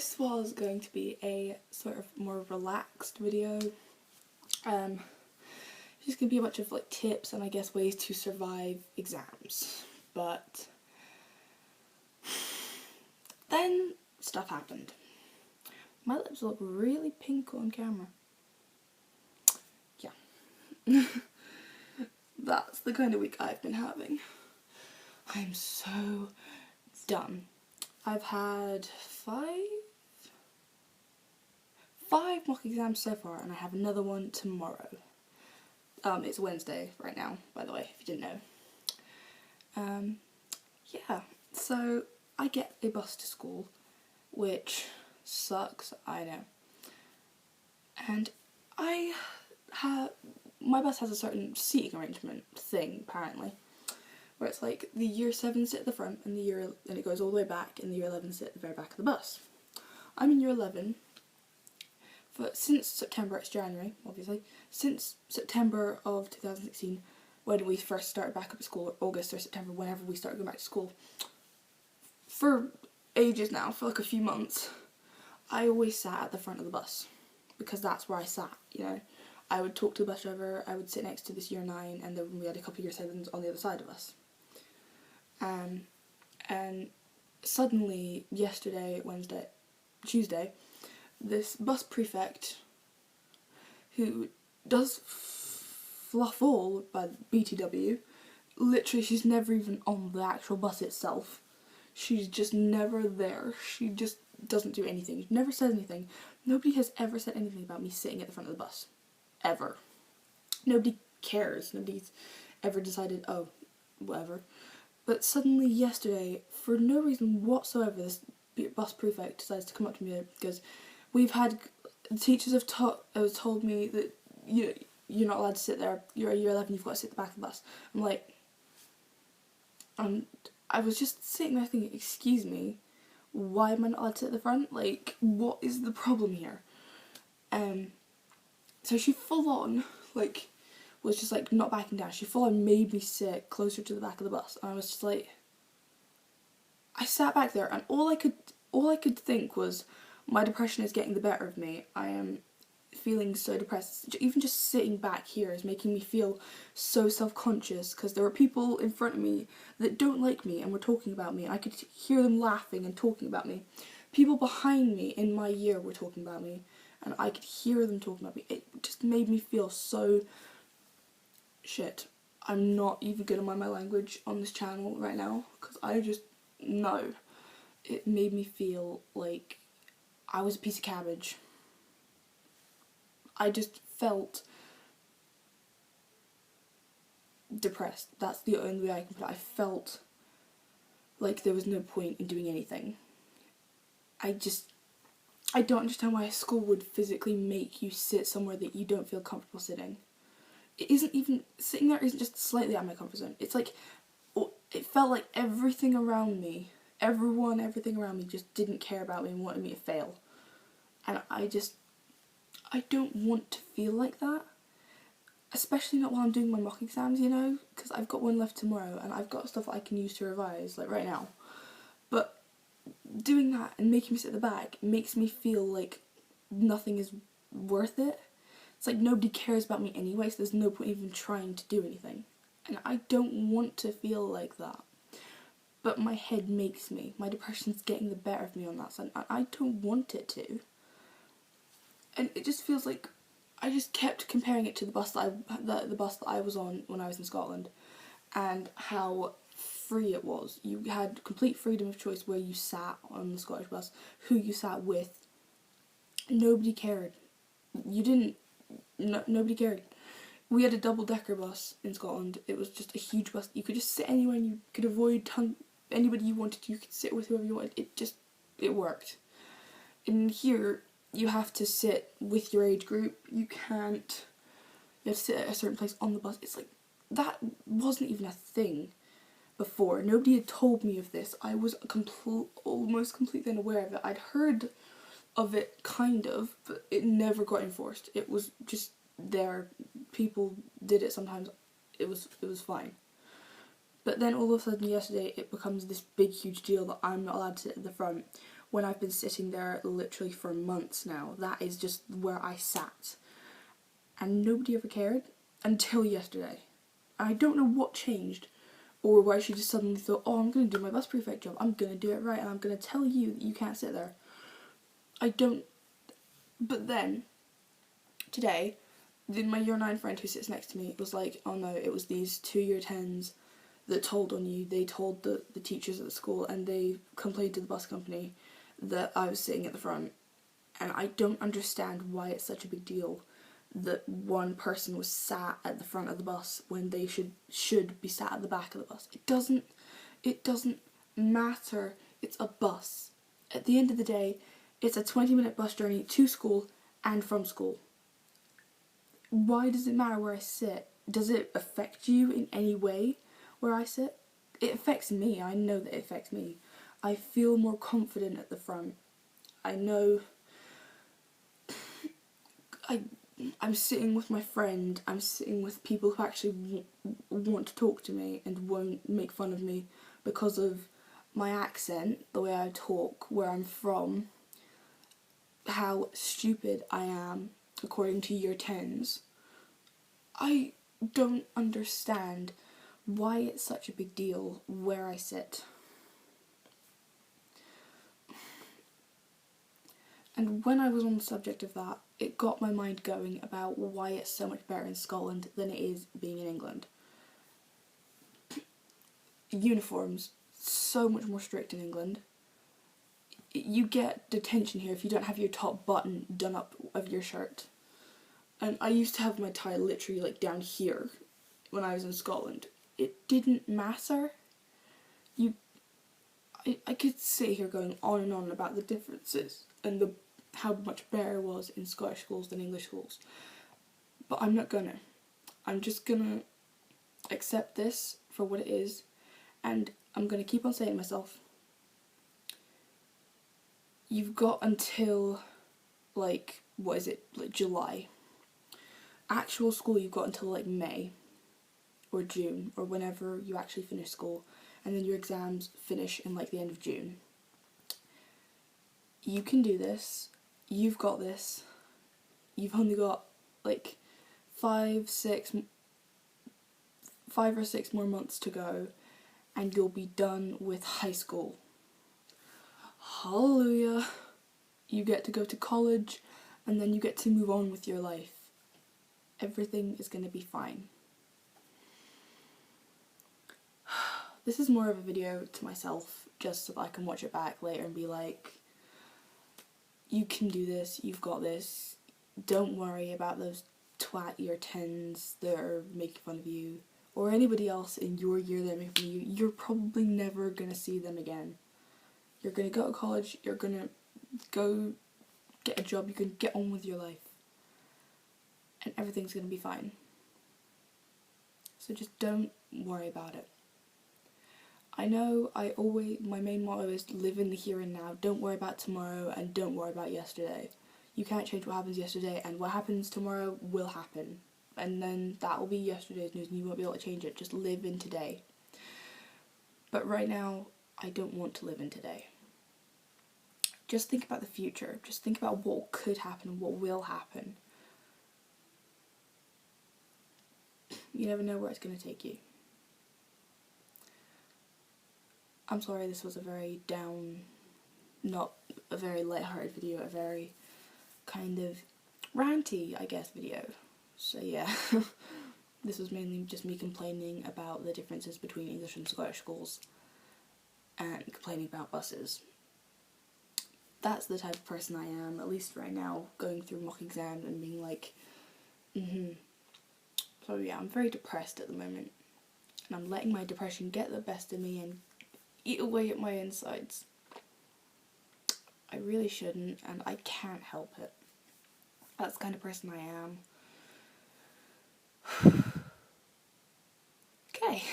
this was going to be a sort of more relaxed video. Just gonna be a bunch of like tips and I guess ways to survive exams. But then stuff happened. My lips look really pink on camera. Yeah. That's the kind of week I've been having. I'm so done. I've had five mock exams so far, and I have another one tomorrow. It's Wednesday right now, by the way, if you didn't know. Yeah, so I get a bus to school, which sucks, I know. And my bus has a certain seating arrangement thing, apparently, where it's like the year 7 sit at the front and it goes all the way back, and the year 11 sit at the very back of the bus. I'm in year 11. Since September, it's January, obviously, since September of 2016, when we first started back up at school, or August or September, whenever we started going back to school, for ages now, for like a few months, I always sat at the front of the bus, because that's where I sat, you know. I would talk to the bus driver, I would sit next to this year 9, and then we had a couple of year 7s on the other side of us. And suddenly, Tuesday, this bus prefect, who does fluff all by BTW, literally she's never even on the actual bus itself. She's just never there. She just doesn't do anything. Never says anything. Nobody has ever said anything about me sitting at the front of the bus. Ever. Nobody cares. Nobody's ever decided, oh, whatever. But suddenly yesterday, for no reason whatsoever, this bus prefect decides to come up to me because the teachers have told me that you're not allowed to sit there. You're at year 11, you've got to sit at the back of the bus. I'm like, I was just sitting there thinking, excuse me, why am I not allowed to sit at the front? Like, what is the problem here? So she full on, like, was just like not backing down. She full on made me sit closer to the back of the bus, and I was just like, I sat back there, and all I could think was, my depression is getting the better of me. I am feeling so depressed. Even just sitting back here is making me feel so self-conscious, because there were people in front of me that don't like me and were talking about me. I could hear them laughing and talking about me. People behind me in my year were talking about me, and I could hear them talking about me. It just made me feel so shit. I'm not even good at my language on this channel right now, because I just know. It made me feel like I was a piece of cabbage. I just felt depressed. That's the only way I can put it. I felt like there was no point in doing anything. I don't understand why a school would physically make you sit somewhere that you don't feel comfortable sitting. Sitting there isn't just slightly out of my comfort zone. It's like, it felt like everything around me just didn't care about me and wanted me to fail. And I don't want to feel like that. Especially not while I'm doing my mock exams, you know, because I've got one left tomorrow and I've got stuff that I can use to revise, like right now. But doing that and making me sit at the back makes me feel like nothing is worth it. It's like nobody cares about me anyway, so there's no point even trying to do anything. And I don't want to feel like that. But my head makes me. My depression's getting the better of me on that side, and I don't want it to. And it just feels like I just kept comparing it to the bus that I was on when I was in Scotland, and how free it was. You had complete freedom of choice where you sat on the Scottish bus, who you sat with. Nobody cared. Nobody cared. We had a double-decker bus in Scotland. It was just a huge bus. You could just sit anywhere and you could avoid anybody you wanted. You could sit with whoever you wanted. It worked. In here, you have to sit with your age group. You have to sit at a certain place on the bus. It's like, that wasn't even a thing before. Nobody had told me of this. I was almost completely unaware of it. I'd heard of it, kind of, but it never got enforced. It was just there. People did it sometimes. It was fine. But then all of a sudden yesterday it becomes this big huge deal that I'm not allowed to sit at the front, when I've been sitting there literally for months now. That is just where I sat. And nobody ever cared until yesterday. I don't know what changed, or why she just suddenly thought, oh, I'm going to do my bus prefect job. I'm going to do it right, and I'm going to tell you that you can't sit there. I don't... But then, today, my year 9 friend who sits next to me was like, oh no, it was these 2 year 10s that told on you. They told the teachers at the school, and they complained to the bus company that I was sitting at the front. And I don't understand why it's such a big deal that one person was sat at the front of the bus when they should be sat at the back of the bus. It doesn't matter. It's a bus. At the end of the day, it's a 20-minute bus journey to school and from school. Why does it matter where I sit? Does it affect you in any way where I sit? It affects me. I know that it affects me. I feel more confident at the front. I know I'm sitting with my friend. I'm sitting with people who actually want to talk to me and won't make fun of me because of my accent, the way I talk, where I'm from, how stupid I am according to year 10s. I don't understand why it's such a big deal where I sit. And when I was on the subject of that, it got my mind going about why it's so much better in Scotland than it is being in England. Uniforms, so much more strict in England. You get detention here if you don't have your top button done up of your shirt. And I used to have my tie literally like down here when I was in Scotland. It didn't matter. I could sit here going on and on about the differences and how much better it was in Scottish schools than English schools. But I'm not gonna. I'm just gonna accept this for what it is, and I'm gonna keep on saying to myself, you've got until, like, what is it, like July. Actual school you've got until like May or June or whenever you actually finish school, and then your exams finish in like the end of June. You can do this. You've got this. You've only got like 5 or 6 more months to go, and you'll be done with high school. Hallelujah. You get to go to college, and then you get to move on with your life. Everything is going to be fine. This is more of a video to myself, just so that I can watch it back later and be like, you can do this, you've got this, don't worry about those twat year 10s that are making fun of you, or anybody else in your year that are making fun of you. You're probably never going to see them again. You're going to go to college, you're going to go get a job, you can get on with your life, and everything's going to be fine. So just don't worry about it. I know my main motto is live in the here and now. Don't worry about tomorrow and don't worry about yesterday. You can't change what happens yesterday, and what happens tomorrow will happen. And then that will be yesterday's news and you won't be able to change it. Just live in today. But right now, I don't want to live in today. Just think about the future. Just think about what could happen and what will happen. You never know where it's going to take you. I'm sorry this was a very down, not a very light-hearted video, a very kind of ranty, I guess, video. So yeah, this was mainly just me complaining about the differences between English and Scottish schools and complaining about buses. That's the type of person I am, at least right now, going through mock exam and being like, So yeah, I'm very depressed at the moment, and I'm letting my depression get the best of me and eat away at my insides. I really shouldn't, and I can't help it. That's the kind of person I am. Okay.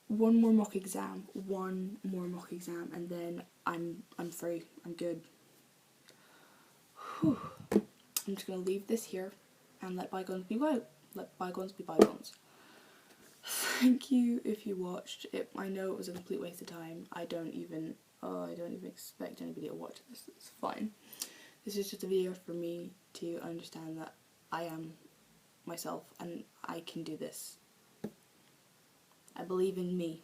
One more mock exam, and then I'm free. I'm good. Whew. I'm just gonna leave this here and let bygones be bygones. thank you if you watched it. I know it was a complete waste of time. I don't even expect anybody to watch this. It's fine. This is just a video for me to understand that I am myself and I can do this. I believe in me.